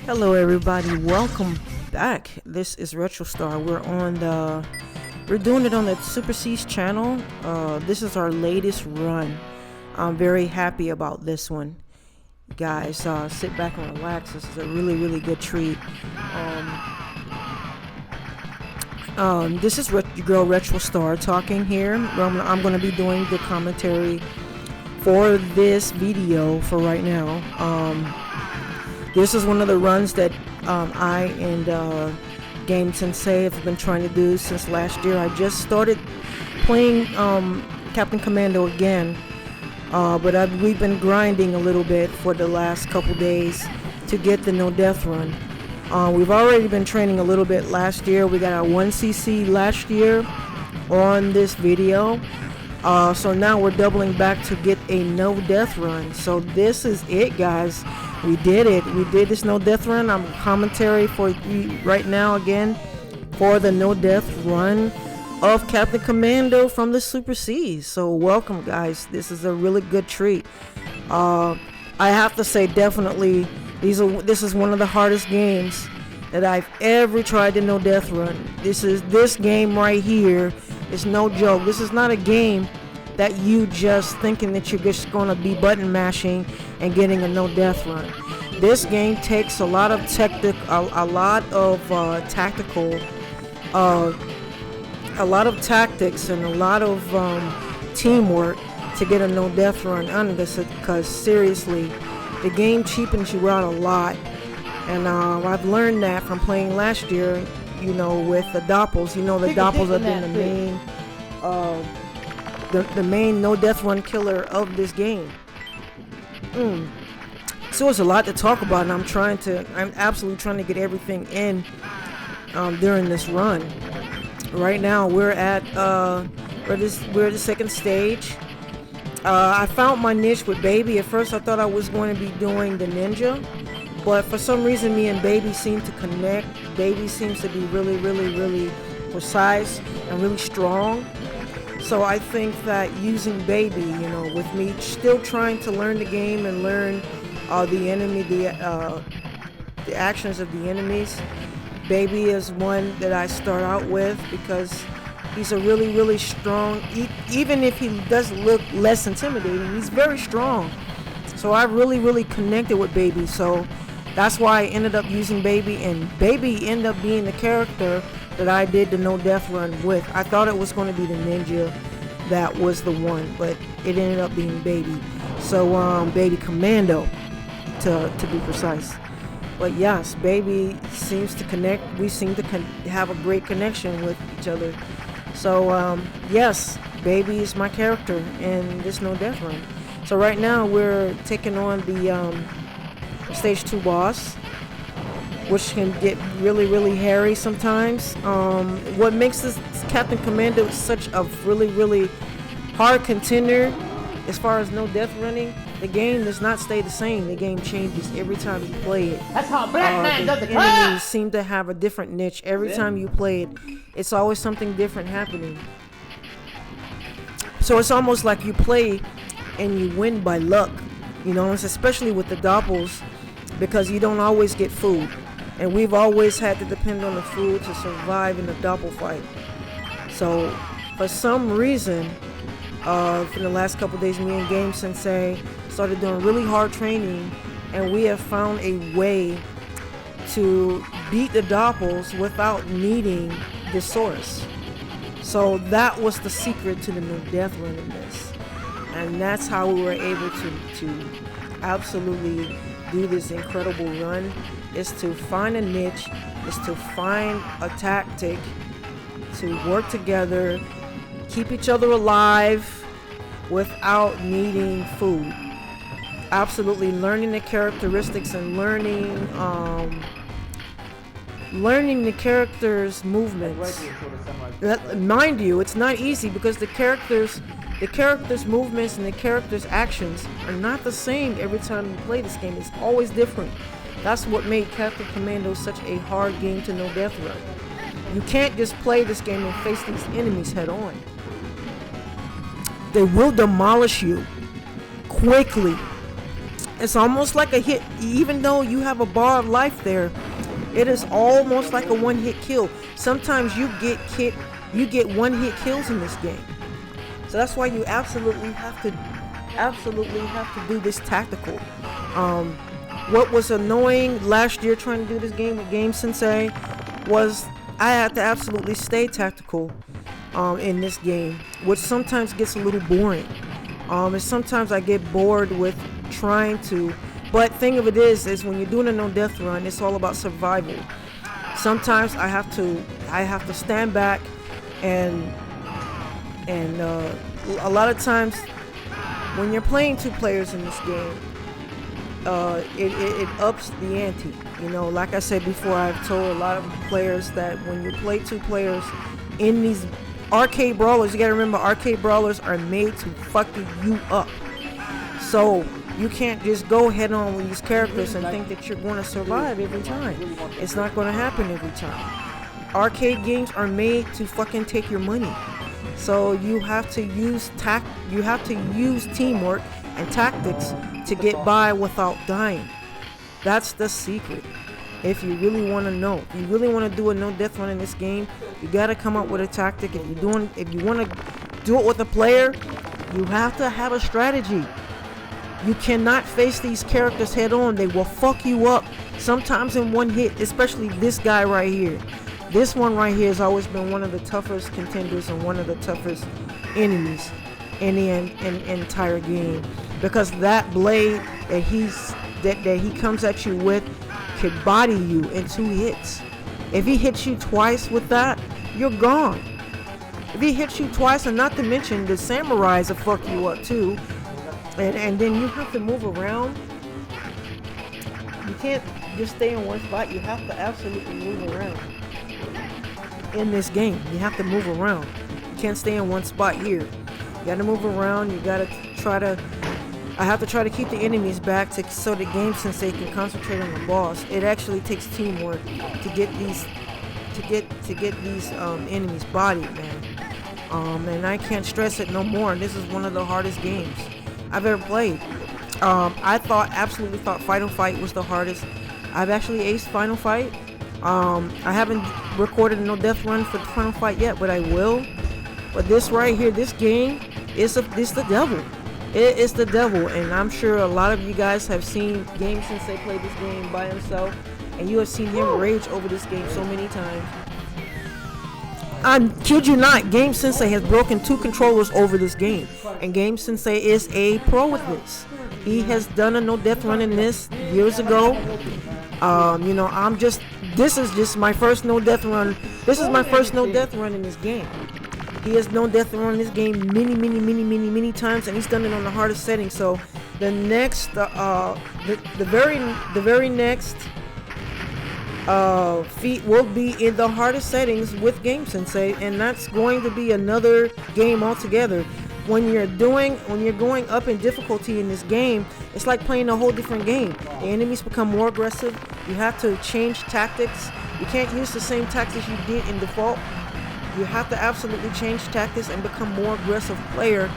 Hello everybody, welcome back. This is RetroStar. We're doing it on the Super C's channel. This is our latest run. I'm very happy about this one. Guys, sit back and relax. This is a really good treat. This is your girl RetroStar talking here. I'm going to be doing the commentary for this video for right now. This is one of the runs that I and Game Sensei have been trying to do since last year. I just started playing Captain Commando again, but we've been grinding a little bit for the last couple days to get the no death run. We've already been training a little bit last year. We got our 1cc last year on this video. So now we're doubling back to get a no death run. So this is it, guys. We did it. We did this no death run. I'm commentary for you right now again for the no death run of Captain Commando from the Super C's. So welcome, guys. This is a really good treat. I have to say, definitely, this is one of the hardest games that I've ever tried to no death run. This game right here is no joke. This is not a game that you just thinking that you're just going to be button mashing and getting a no death run. This game takes a lot of tactics and a lot of teamwork to get a no death run under this, because seriously, the game cheapens you out a lot. And I've learned that from playing last year, you know, with the doppels. You know, the doppels have been the main no death run killer of this game. So it's a lot to talk about, and I'm absolutely trying to get everything in during this run. Right now we're at the second stage. I found my niche with Baby. At first I thought I was going to be doing the ninja, but for some reason me and Baby seem to connect. Baby seems to be really precise and really strong. So I think that using Baby, you know, with me still trying to learn the game and learn the actions of the enemies, Baby is one that I start out with because he's a really strong, even if he does look less intimidating, he's very strong. So I really connected with Baby. So that's why I ended up using Baby, and Baby ended up being the character that I did the no death run with. I thought it was going to be the ninja that was the one, but it ended up being Baby. So Baby Commando to be precise. But yes, Baby seems to connect. We seem to have a great connection with each other. So yes, Baby is my character in this no death run. So right now we're taking on the stage 2 boss, which can get really hairy sometimes. What makes this Captain Commando such a really hard contender as far as no death running, the game does not stay the same. The game changes every time you play it. That's how a black man does it. Enemies seem to have a different niche every time you play it. It's always something different happening. So it's almost like you play and you win by luck, you know, especially with the doppels, because you don't always get food. And we've always had to depend on the food to survive in the doppel fight. So for some reason, for the last couple of days, me and Game Sensei started doing really hard training, and we have found a way to beat the doppels without needing the source. So that was the secret to the no death run in this. And that's how we were able to absolutely do this incredible run, is to find a niche, is to find a tactic, to work together, keep each other alive without needing food. Absolutely learning the characteristics and learning the characters' movements. Mind you, it's not easy because the characters' movements and the characters' actions are not the same every time you play this game. It's always different. That's what made Captain Commando such a hard game to no death run. You can't just play this game and face these enemies head on. They will demolish you quickly. It's almost like a hit, even though you have a bar of life there. It is almost like a one-hit kill. Sometimes you get one-hit kills in this game. So that's why you absolutely have to do this tactical. What was annoying last year trying to do this game with Game Sensei was I had to absolutely stay tactical in this game, which sometimes gets a little boring. And sometimes I get bored with trying to. But thing of it is when you're doing a no death run, it's all about survival. Sometimes I have to stand back and a lot of times when you're playing two players in this game, it ups the ante. You know, like I said before, I've told a lot of players that when you play two players in these arcade brawlers, you gotta remember arcade brawlers are made to fuck you up. So you can't just go head on with these characters and think that you're going to survive every time. It's not going to happen every time. Arcade games are made to fucking take your money. So you have to use teamwork and tactics to get by without dying. That's the secret. If you really want to know, if you really want to do a no death run in this game, you got to come up with a tactic. If you want to do it with a player, you have to have a strategy. You cannot face these characters head on. They will fuck you up sometimes in one hit, especially this guy right here. This one right here has always been one of the toughest contenders and one of the toughest enemies in the entire game, because that blade that he comes at you with could body you in 2 hits. If he hits you twice with that, you're gone. If he hits you twice, and not to mention the samurais will fuck you up too. And then you have to move around. You can't just stay in one spot. You have to absolutely move around. In this game, you have to move around. You can't stay in one spot here. You gotta move around. You gotta I have to try to keep the enemies back so the Game Sensei can concentrate on the boss. It actually takes teamwork to get these enemies bodied, man. And I can't stress it no more. This is one of the hardest games I've ever played. I absolutely thought Final Fight was the hardest. I've actually aced Final Fight. I haven't recorded a no death run for Final Fight yet, but I will. But this right here, this game, it's the devil. It is the devil, and I'm sure a lot of you guys have seen Game Sensei play this game by himself, and you have seen him rage over this game so many times. I kid you not, Game Sensei has broken 2 controllers over this game, and Game Sensei is a pro with this. He has done a no death run in this years ago. You know, this is just my first no death run. This is my first no death run in this game. He has no death run in this game many times, and he's done it on the hardest setting. So the next, the very next feat will be in the hardest settings with Game Sensei, and that's going to be another game altogether. When you're going up in difficulty in this game, it's like playing a whole different game. The enemies become more aggressive. You have to change tactics. You can't use the same tactics you did in default. You have to absolutely change tactics and become more aggressive player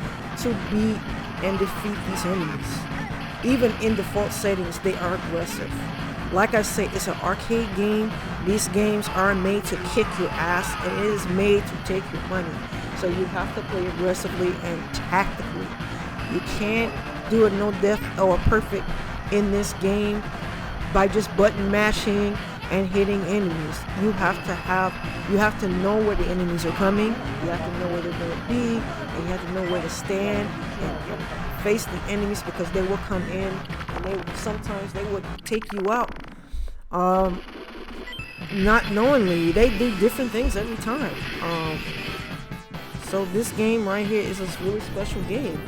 to beat and defeat these enemies. Even in default settings, they are aggressive. Like I say, it's an arcade game. These games are made to kick your ass, and it is made to take your money. So you have to play aggressively and tactically. You can't do a no death or a perfect in this game by just button mashing and hitting enemies. You have to know where the enemies are coming. You have to know where they're going to be, and you have to know where to stand and face the enemies, because they will come in and sometimes they would take you out. Not knowingly, they do different things every time. So this game right here is a really special game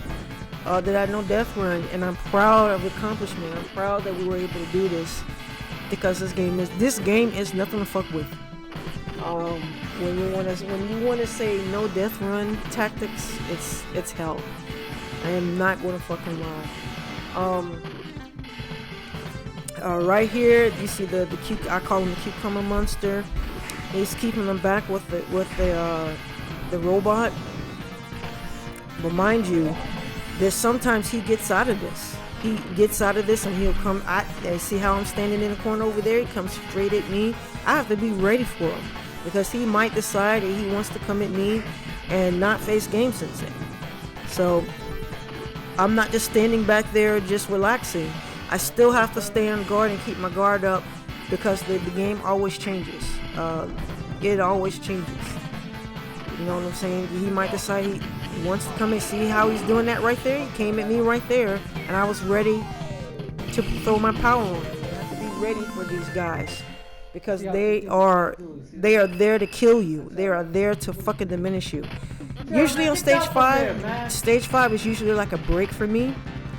that I no death run, and I'm proud of the accomplishment. I'm proud that we were able to do this, because this game is nothing to fuck with. When you want to say no death run tactics, it's hell. I am not going to fucking lie. Right here, you see the I call him the cucumber monster. He's keeping them back with the robot. But mind you, there's sometimes he gets out of this. he gets out of this and he'll come. I see how I'm standing in the corner over there. He comes straight at me. I have to be ready for him because he might decide that he wants to come at me and not face Game Sensei. So I'm not just standing back there just relaxing. I still have to stay on guard and keep my guard up because the game always changes. It always changes. You know what I'm saying? He might decide he wants to come and see how he's doing that right there. He came at me right there, and I was ready to throw my power on him. I have to be ready for these guys because they are there to kill you. They are there to fucking diminish you. Usually on stage 5 is usually like a break for me.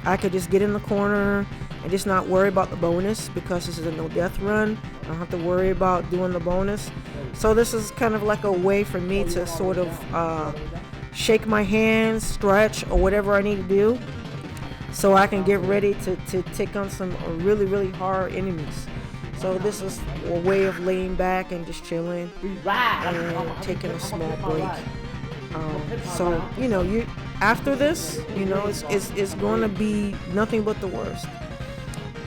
I could just get in the corner and just not worry about the bonus because this is a no death run. I don't have to worry about doing the bonus. So this is kind of like a way for me to sort of shake my hands, stretch, or whatever I need to do so I can get ready to take on some really, really hard enemies. So this is a way of laying back and just chilling and taking a small break. So, you know, after this, you know, it's going to be nothing but the worst.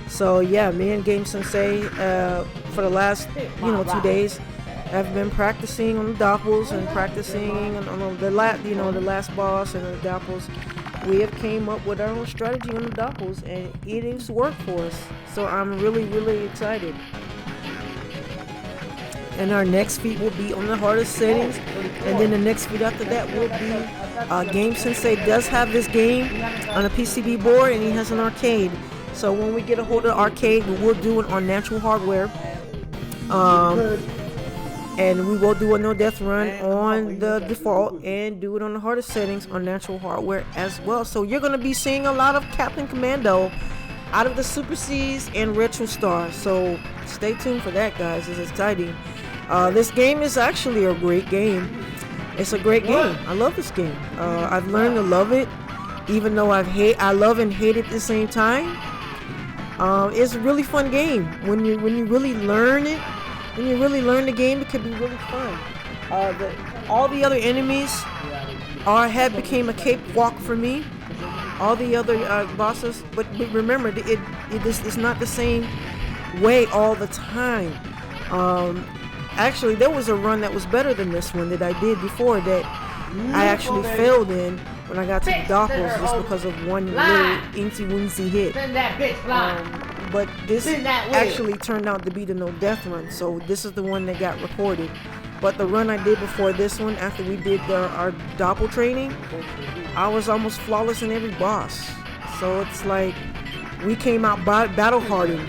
So yeah, me and Game Sensei for the last 2 days have been practicing on the doppels and practicing on the last boss and the doppels. We have came up with our own strategy on the doppels and it is worked for us. So I'm really, really excited. And our next feat will be on the hardest settings, and then the next feat after that will be Game Sensei does have this game on a PCB board and he has an arcade. So when we get a hold of the arcade, we'll do it on natural hardware. And we will do a no death run on the default and do it on the hardest settings on natural hardware as well. So you're going to be seeing a lot of Captain Commando out of the Super Cs and Retro Star. So stay tuned for that, guys. It's exciting. This game is actually a great game. It's a great game. I love this game. I've learned to love it, even though I love and hate it at the same time. It's a really fun game. When you really learn it, when you really learn the game, it can be really fun. All the other enemies have became a cakewalk for me. All the other bosses, but remember, it's not the same way all the time. Actually, there was a run that was better than this one that I did before that I actually failed in when I got to the doppels just because of one little eensy-weensy hit. But this actually turned out to be the no death run, so this is the one that got recorded. But the run I did before this one, after we did our doppel training, I was almost flawless in every boss. So it's like we came out battle hardened.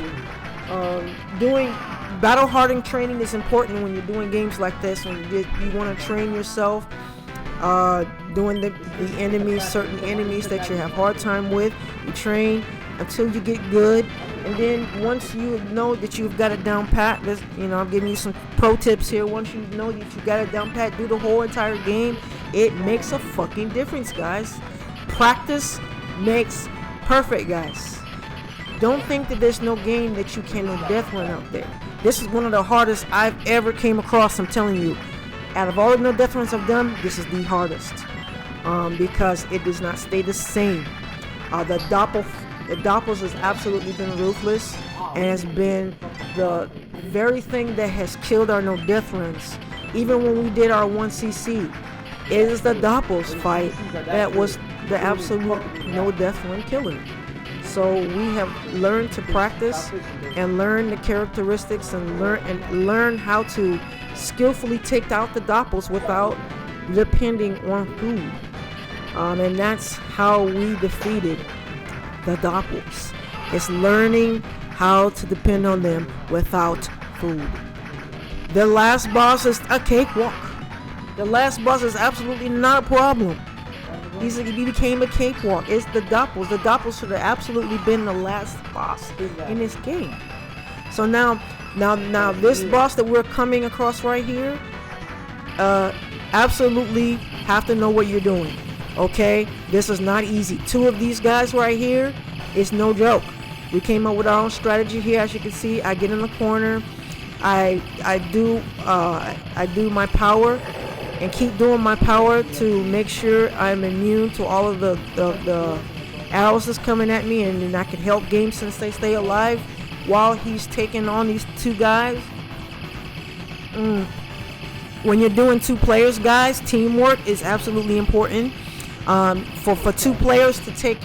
Doing battle hardened training is important when you're doing games like this. When you want to train yourself, doing the enemies, certain enemies that you have hard time with. You train until you get good, and then once you know that you've got it down pat, I'm giving you some pro tips here. Once you know that you got it down pat, do the whole entire game. It makes a fucking difference, guys. Practice makes perfect, guys. Don't think that there's no game that you can no death run out there. This is one of the hardest I've ever came across. I'm telling you, out of all the no death runs I've done, this is the hardest because it does not stay the same. The doppels has absolutely been ruthless and has been the very thing that has killed our no death runs. Even when we did our 1cc, it is the doppels fight that was the absolute no death run killer. So we have learned to practice and learn the characteristics and learn how to skillfully take out the doppels without depending on food. And that's how we defeated the doppels. It's learning how to depend on them without food. The last boss is a cakewalk. The last boss is absolutely not a problem. He became a cakewalk. It's the doppels. The doppels should have absolutely been the last boss in this game. So now this boss that we're coming across right here, absolutely have to know what you're doing. Okay, this is not easy. 2 of these guys right here is no joke. We came up with our own strategy here. As you can see, I get in the corner, I do my power and keep doing my power to make sure I'm immune to all of the arrows is coming at me, and then I can help Game Sensei stay alive while he's taking on these two guys. When you're doing 2 players, guys, teamwork is absolutely important. For 2 players to take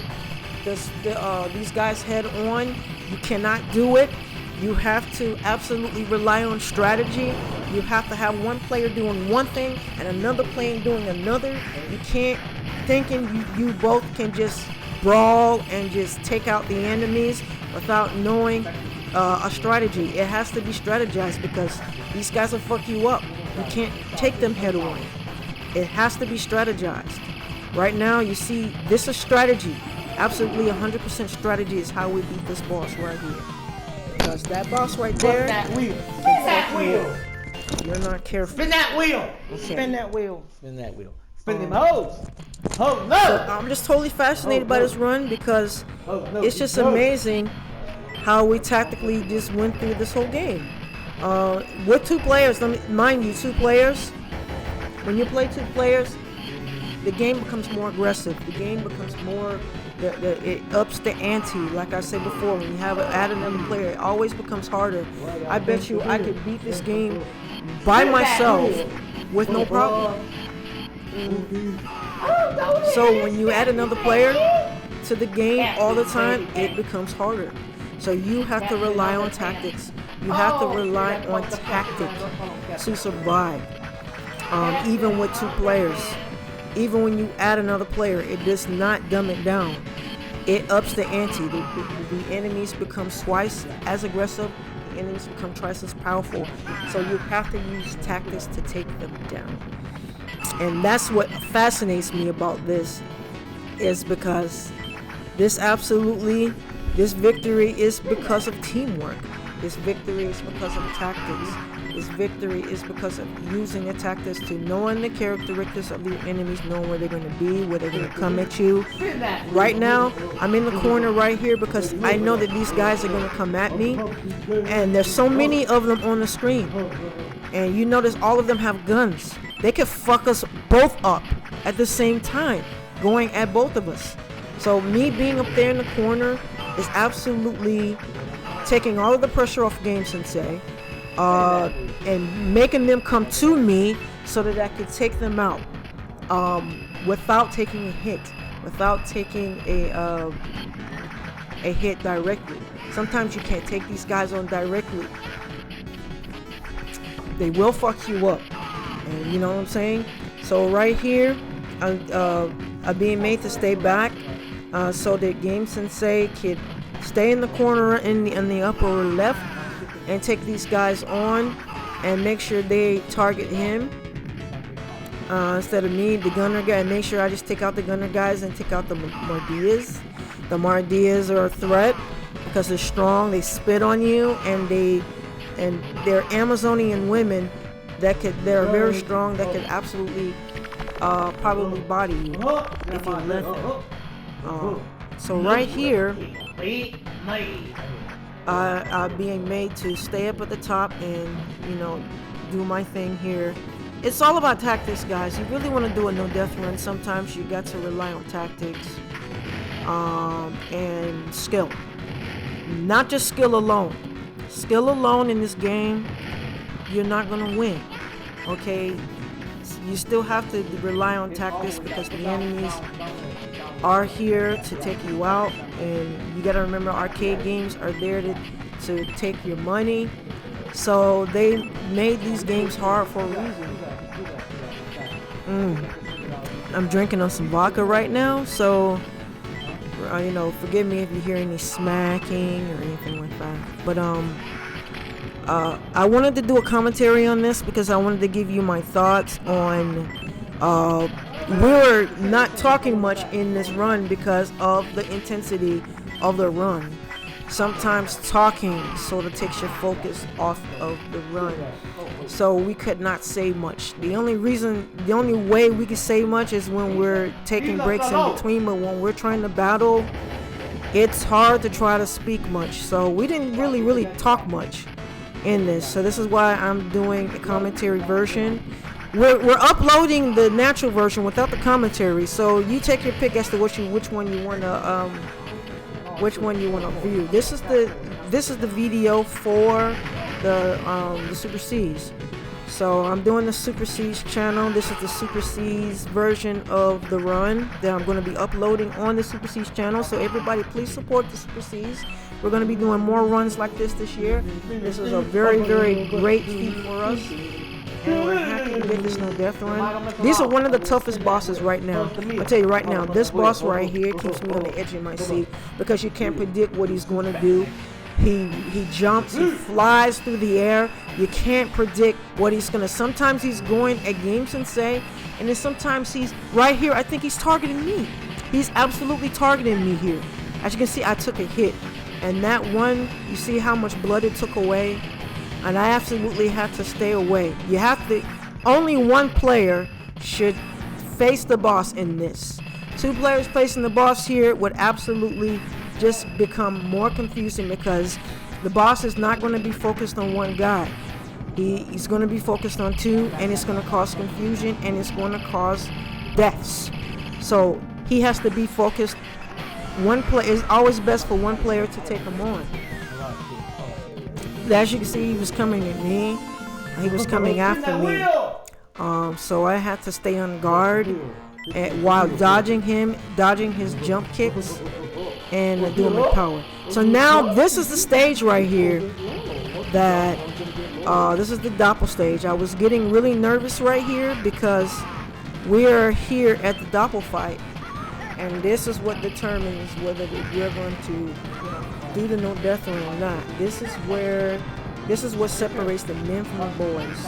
these guys head on, you cannot do it. You have to absolutely rely on strategy. You have to have one player doing one thing and another player doing another. You can't thinking you both can just brawl and just take out the enemies without knowing a strategy. It has to be strategized because these guys will fuck you up. You can't take them head on. It has to be strategized. Right now, you see, this is strategy. Absolutely 100% strategy is how we beat this boss right here. Because that boss right there. That wheel. Spin that wheel. You're not careful. Spin that wheel. Okay. Spin that wheel. Spin that wheel. Spin them hoes. Oh no! So I'm just totally fascinated by this run because it's just amazing how we tactically just went through this whole game. With 2 players, mind you, 2 players. When you play 2 players, the game becomes more aggressive. The game becomes more. It ups the ante. Like I said before, when you add another player, it always becomes harder. I bet you I could beat this game by myself with no problem. So when you add another player to the game all the time, it becomes harder. So you have to rely on tactics. You have to rely on tactics to survive. Even with 2 players. Even when you add another player, it does not dumb it down. It ups the ante. The enemies become twice as aggressive. The enemies become twice as powerful. So you have to use tactics to take them down. And that's what fascinates me about this, is because this victory is because of teamwork. This victory is because of tactics. This victory is because of using the tactics to knowing the characteristics of your enemies, knowing where they're going to be, where they're going to come at you. Right now, I'm in the corner right here because I know that these guys are going to come at me. And there's so many of them on the screen. And you notice all of them have guns. They could fuck us both up at the same time, going at both of us. So me being up there in the corner is absolutely taking all of the pressure off Game Sensei. And making them come to me so that I could take them out without taking a hit, without taking a hit directly. Sometimes you can't take these guys on directly. They will fuck you up, and you know what I'm saying? So right here, I'm being made to stay back so that Game Sensei could stay in the corner in the upper left and take these guys on and make sure they target him instead of me, the gunner guy, and make sure I just take out the gunner guys and take out the Mardias. The Mardias are a threat because they're strong, they spit on you, and they're Amazonian women they're very strong, that could absolutely probably body you if you let them. So right here, being made to stay up at the top and, you know, do my thing here. It's all about tactics, guys. You really want to do a no-death run. Sometimes you got to rely on tactics and skill. Not just skill alone. Skill alone in this game, you're not going to win. Okay? You still have to rely on tactics because the enemies are here to take you out, and you got to remember arcade games are there to take your money. So they made these games hard for a reason. I'm drinking on some vodka right now, so you know, forgive me if you hear any smacking or anything like that. But I wanted to do a commentary on this because I wanted to give you my thoughts on we're not talking much in this run because of the intensity of the run. Sometimes talking sort of takes your focus off of the run, so we could not say much. The only way we could say much is when we're taking breaks in between, but when we're trying to battle, it's hard to try to speak much. So we didn't really talk much in this, so this is why I'm doing a commentary version. we're uploading the natural version without the commentary. So you take your pick as to which one you want to view. This is the video for the Super C's. So I'm doing the Super C's channel. This is the Super C's version of the run that I'm going to be uploading on the Super C's channel. So everybody, please support the Super C's. We're going to be doing more runs like this year. This is a very, very great feat for us. And we're happy to get this no death run. These are one of the toughest bosses right now. I'll tell you right now, this boss right here keeps me on the edge of my seat because you can't predict what he's going to do. He jumps, he flies through the air. You can't predict what he's gonna. Sometimes he's going at Game Sensei, and then sometimes he's right here. I think he's targeting me. He's absolutely targeting me here. As you can see, I took a hit, and that one, you see how much blood it took away, and I absolutely had to stay away. You have to. Only one player should face the boss in this. Two players facing the boss here would absolutely just become more confusing because the boss is not going to be focused on one guy. He's going to be focused on two, and it's going to cause confusion, and it's going to cause deaths. So he has to be focused. One player is always best for one player to take him on. As you can see, he was coming at me. He was coming after me. So I had to stay on guard while dodging his jump kicks and doing my power. So now this is the stage right here that this is the Doppel stage. I was getting really nervous right here because we are here at the Doppel fight, and this is what determines whether you're going to do the no death run or not. This is what separates the men from the boys.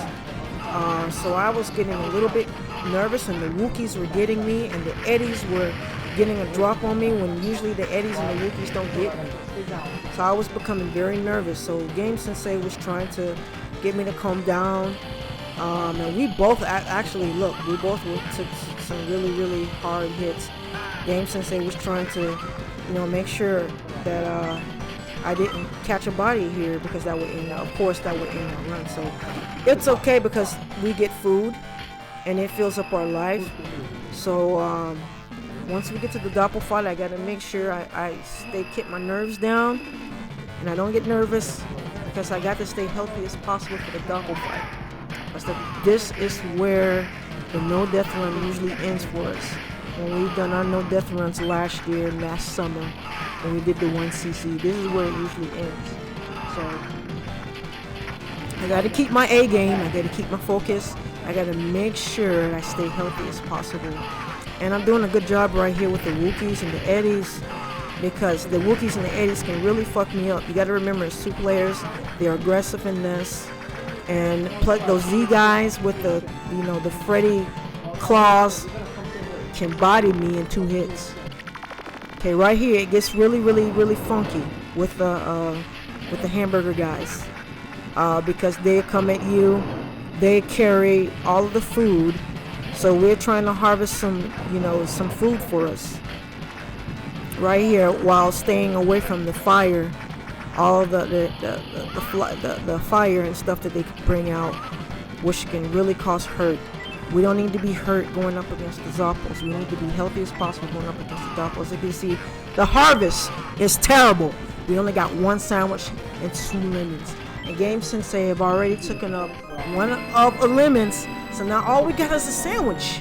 So I was getting a little bit nervous, and the Wookiees were getting me, and the Eddies were getting a drop on me when usually the Eddies and the Wookiees don't get me. So I was becoming very nervous. So Game Sensei was trying to get me to calm down. And we both we both took some really, really hard hits. Game Sensei was trying to, make sure that I didn't catch a body here because that would end, of course, that would end my run. So it's okay because we get food and it fills up our life. So once we get to the Doppel fight, I gotta make sure I keep my nerves down and I don't get nervous because I got to stay healthy as possible for the Doppel fight. This is where the no death run usually ends for us. When we've done our no death runs last summer, when we did the 1cc, this is where it usually ends. So I gotta keep my A game, I gotta keep my focus, I gotta make sure I stay healthy as possible. And I'm doing a good job right here with the Wookiees and the Eddies, because the Wookiees and the Eddies can really fuck me up. You gotta remember, it's two players, they're aggressive in this, and plus those Z guys with the Freddy claws can body me in 2 hits. Okay, right here it gets really, really, really funky with the hamburger guys, because they come at you, they carry all of the food, so we're trying to harvest some food for us right here while staying away from the fire, all the fire and stuff that they bring out, which can really cause hurt. We don't need to be hurt going up against the Zoppos. We need to be healthy as possible going up against the Doppels. As you can see, the harvest is terrible. We only got 1 sandwich and 2 lemons. And Game Sensei have already taken up 1 of the lemons, so now all we got is a sandwich.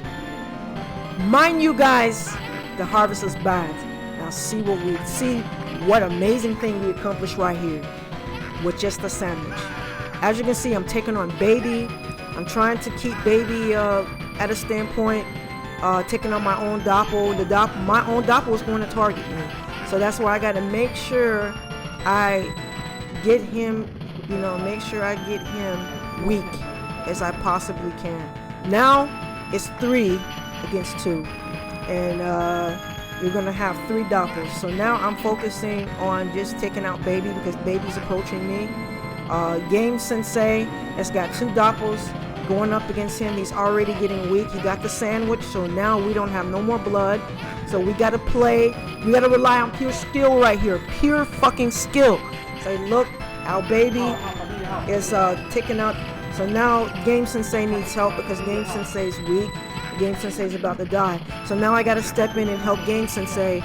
Mind you guys, the harvest is bad. Now see what amazing thing we accomplished right here with just a sandwich. As you can see, I'm taking on Baby. I'm trying to keep Baby at a standpoint, taking on my own Doppel. My own Doppel is going to target me. So that's why I got to make sure I get him, weak as I possibly can. Now it's 3 against 2. And you're going to have 3 Doppels. So now I'm focusing on just taking out Baby because Baby's approaching me. Game Sensei has got 2 Doppels going up against him. He's already getting weak. He got the sandwich, so now we don't have no more blood. So we gotta rely on pure skill right here. Pure fucking skill. So look how Baby is taking out So now Game Sensei needs help because Game Sensei is weak. Game Sensei is about to die. So now I gotta step in and help Game Sensei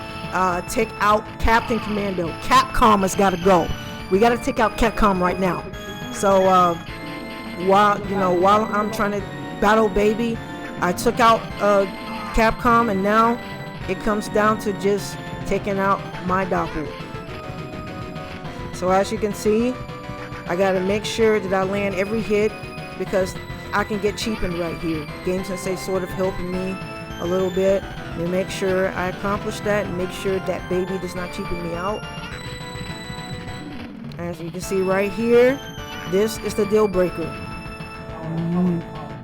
take out Captain Commando. Capcom has gotta go. We gotta take out Capcom right now. So while I'm trying to battle Baby, I took out Capcom, and now it comes down to just taking out my Doppel. So as you can see, I gotta make sure that I land every hit because I can get cheapened right here. Game Sensei sort of helping me a little bit to make sure I accomplish that and make sure that Baby does not cheapen me out. As you can see right here, this is the deal breaker.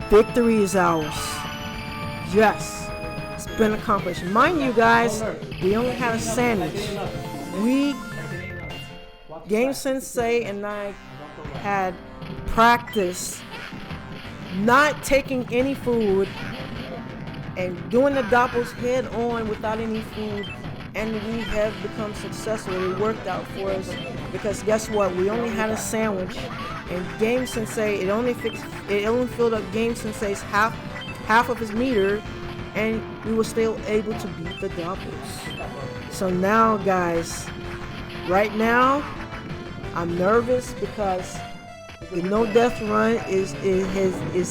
Victory is ours. Yes, it's been accomplished. Mind you guys, we only had a sandwich. Game Sensei and I had practice not taking any food and doing the Doppels head on without any food, and we have become successful. It worked out for us because guess what? We only had a sandwich, and Game Sensei it only filled up Game Sensei's half of his meter, and we were still able to beat the Doppels. So now, guys, right now I'm nervous because the no death run is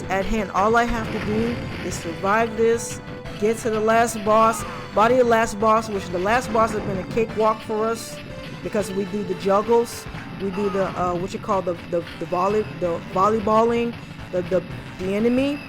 at hand. All I have to do is survive this, get to the last boss, body the last boss, which the last boss has been a cakewalk for us because we do the juggles, we do the what you call the volleyballing the enemy,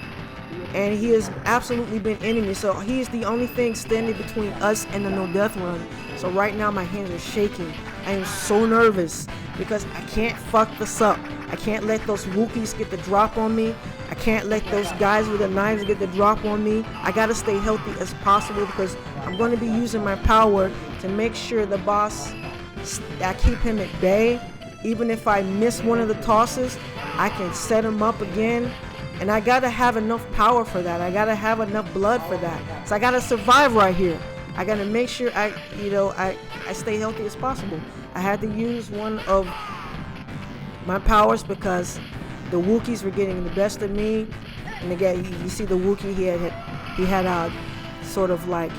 and he has absolutely been enemy. So he is the only thing standing between us and the no death run. So right now my hands are shaking. I am so nervous because I can't fuck this up. I can't let those Wookiees get the drop on me. I can't let those guys with the knives get the drop on me. I gotta stay healthy as possible because I'm going to be using my power to make sure the boss, I keep him at bay. Even if I miss one of the tosses, I can set him up again. And I gotta have enough power for that. I gotta have enough blood for that. So I gotta survive right here. I gotta make sure I stay healthy as possible. I had to use one of my powers because the Wookiees were getting the best of me. And again, you see the Wookiee, he had a sort of like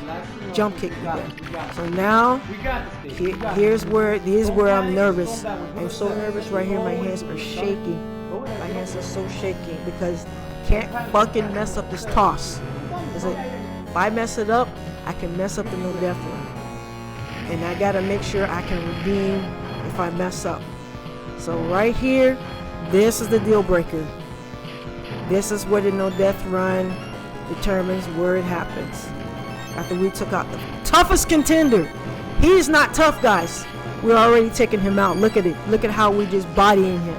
jump kick again. So now here's where I'm nervous. I'm so nervous right here. My hands are shaking. My hands are so shaking because I can't fucking mess up this toss. If I mess it up, I can mess up the no death run. And I gotta make sure I can redeem if I mess up. So right here, this is the deal breaker. This is where the no death run determines where it happens. After we took out the toughest contender. He's not tough, guys. We're already taking him out. Look at it. Look at how we just bodying him.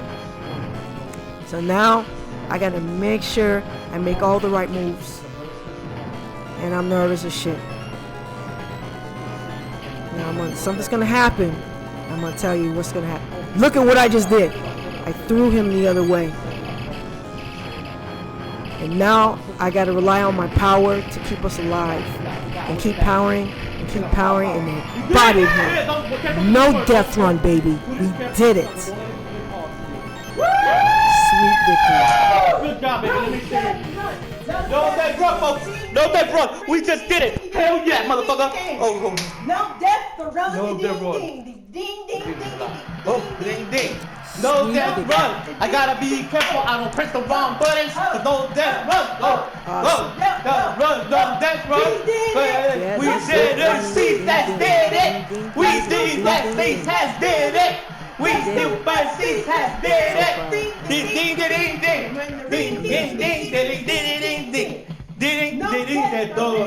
So now I gotta make sure I make all the right moves. And I'm nervous as shit. Now something's gonna happen. I'm gonna tell you what's gonna happen. Look at what I just did. I threw him the other way. And now I gotta rely on my power to keep us alive. And keep powering and then bodied him. No death run, baby. We did it. Sweet victory. Good job, baby. Let me see it. No death run, folks. No death run. We just did it. Hell yeah, motherfucker. Oh. No death run. No death run. Ding, ding, ding, ding, ding. Oh, ding, ding. No death run. I gotta be careful. I don't press the wrong buttons. No death run. No death run. We did it. See that did it. We did that. See has did it. We still fight. See has did it. Ding ding ding ding ding ding ding ding ding ding ding ding ding that dog.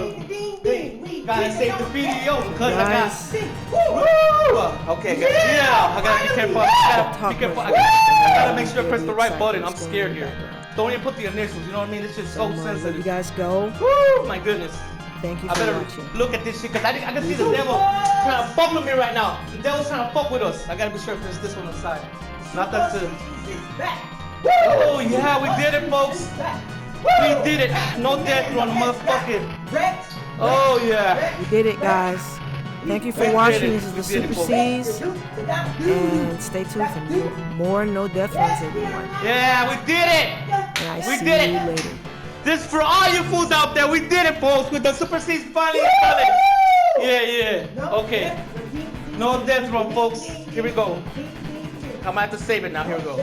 Gotta save the video because I got. Woo! Okay, yeah, I gotta be careful. I gotta make sure I press the right button. I'm scared here. Don't even put the initials. You know what I mean? This shit's so sensitive. You guys go. Woo! My goodness. Thank you I for better watching. look at this shit because I can see the devil trying to fuck with me right now. The devil's trying to fuck with us. I gotta be sure to press this one aside. Not that too. Oh yeah, we did it, folks. We did it. No death run, motherfucking. Oh yeah. We did it, guys. Thank you for watching. This is the Super C's. And stay tuned for more No Death Runs, everyone. Yeah, we did it. And I We see did you it. later. This is for all you fools out there. We did it, folks. With the Super C's finally done it. Yeah. Okay. No death run, folks. Here we go. I'm gonna have to save it now. Here we go.